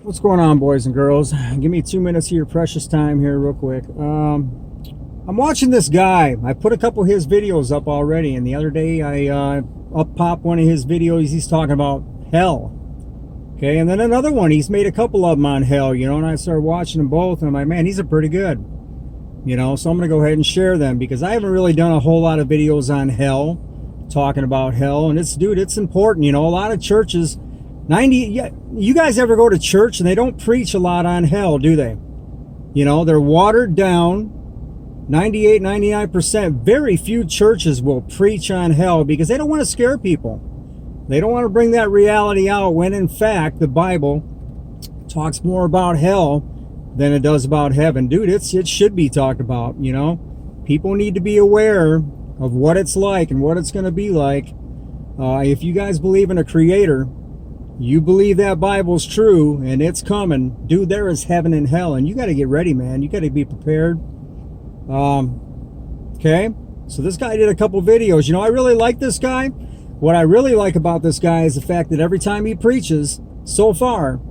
What's going on, boys and girls? Give me 2 minutes of your precious time here real quick. I'm watching this guy. I put a couple of his videos up already, and the other day I up popped one of his videos. He's talking about hell. Okay, and then another one, he's made a couple of them on hell, and I started watching them both, and I'm like, man, these are pretty good. So I'm going to go ahead and share them, because I haven't really done a whole lot of videos on hell, talking about hell, and it's important. A lot of churches, you guys ever go to church and they don't preach a lot on hell, do they? They're watered down. 98, 99%. Very few churches will preach on hell because they don't want to scare people. They don't want to bring that reality out, when in fact the Bible talks more about hell than it does about heaven. Dude, it should be talked about. People need to be aware of what it's like and what it's going to be like. If you guys believe in a creator, you believe that Bible's true and it's coming, dude, there is heaven and hell, and you got to get ready, man. You got to be prepared. Okay, so this guy did a couple videos. I really like this guy. What I really like about this guy is the fact that every time he preaches so far,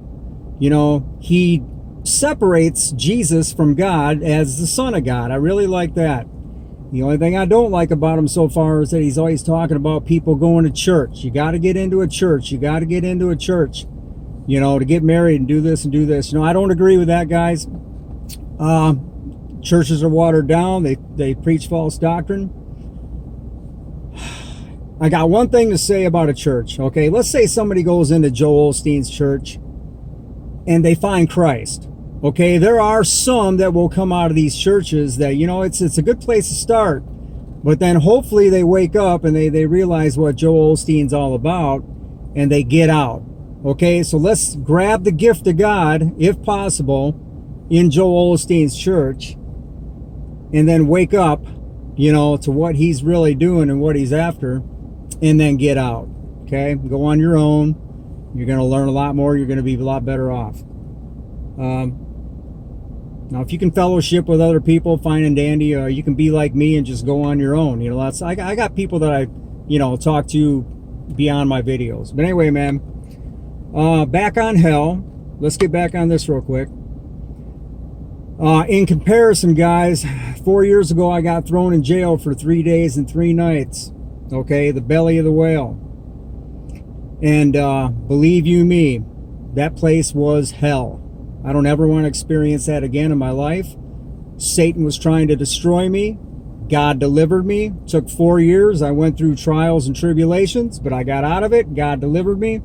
he separates Jesus from God as the Son of God. I really like that. The only thing I don't like about him so far is that he's always talking about people going to church. You got to get into a church. You got to get into a church, to get married and do this and do this. I don't agree with that, guys. Churches are watered down. They preach false doctrine. I got one thing to say about a church, okay? Let's say somebody goes into Joel Osteen's church and they find Christ, okay? There are some that will come out of these churches that, it's a good place to start, but then hopefully they wake up and they realize what Joel Osteen's all about and they get out, okay? So let's grab the gift of God, if possible, in Joel Osteen's church, and then wake up, to what he's really doing and what he's after, and then get out. Okay, go on your own. You're going to learn a lot more. You're going to be a lot better off. Now, if you can fellowship with other people, fine and dandy. You can be like me and just go on your own. I got people that I, talk to beyond my videos. But anyway, man, back on hell. Let's get back on this real quick. In comparison, guys, 4 years ago, I got thrown in jail for 3 days and 3 nights. Okay, the belly of the whale. And believe you me, that place was hell. I don't ever want to experience that again in my life. Satan was trying to destroy me. God delivered me. Took 4 years. I went through trials and tribulations, but I got out of it. God delivered me.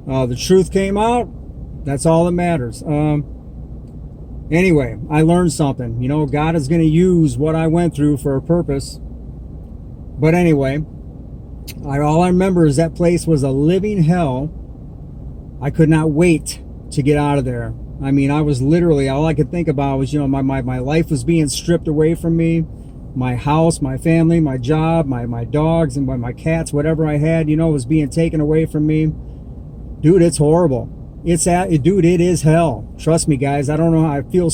The truth came out. That's all that matters. Anyway, I learned something. God is going to use what I went through for a purpose. But anyway, all I remember is that place was a living hell. I could not wait to get out of there. I mean, I was literally, all I could think about was, my life was being stripped away from me. My house, my family, my job, my dogs, and my cats, whatever I had, was being taken away from me. Dude, it's horrible. Dude, it is hell. Trust me, guys. I don't know how I feel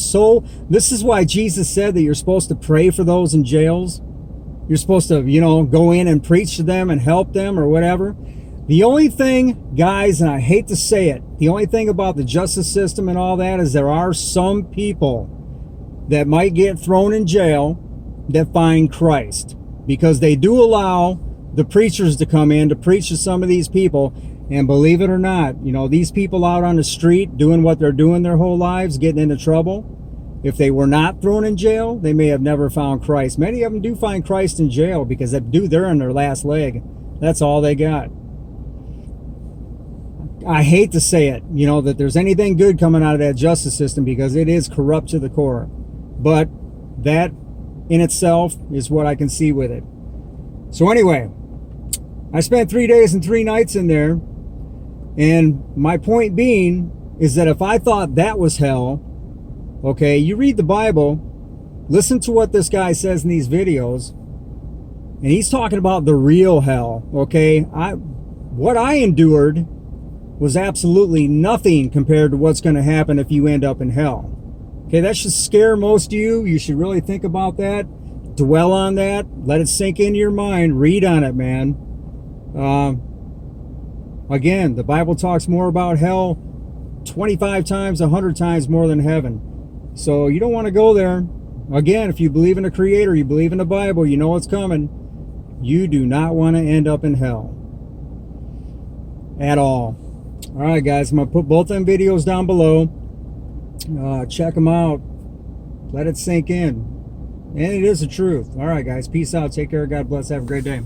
this is why Jesus said that you're supposed to pray for those in jails. You're supposed to, go in and preach to them and help them or whatever. The only thing, guys, and I hate to say it, the only thing about the justice system and all that is there are some people that might get thrown in jail that find Christ, because they do allow the preachers to come in to preach to some of these people. And believe it or not, these people out on the street doing what they're doing their whole lives, getting into trouble, if they were not thrown in jail, they may have never found Christ. Many of them do find Christ in jail because they're on their last leg. That's all they got. I hate to say it, that there's anything good coming out of that justice system, because it is corrupt to the core. But that in itself is what I can see with it. So anyway, I spent 3 days and 3 nights in there. And my point being is that if I thought that was hell, okay, you read the Bible, listen to what this guy says in these videos, and he's talking about the real hell, okay? What I endured was absolutely nothing compared to what's going to happen if you end up in hell. Okay, that should scare most of you. You should really think about that, dwell on that, let it sink into your mind, read on it, man. Again, the Bible talks more about hell 25 times, 100 times more than heaven. So you don't want to go there. Again, if you believe in a creator, you believe in the Bible, you know what's coming. You do not want to end up in hell at all. All right, guys, I'm going to put both them videos down below. Check them out. Let it sink in. And it is the truth. All right, guys, peace out. Take care. God bless. Have a great day.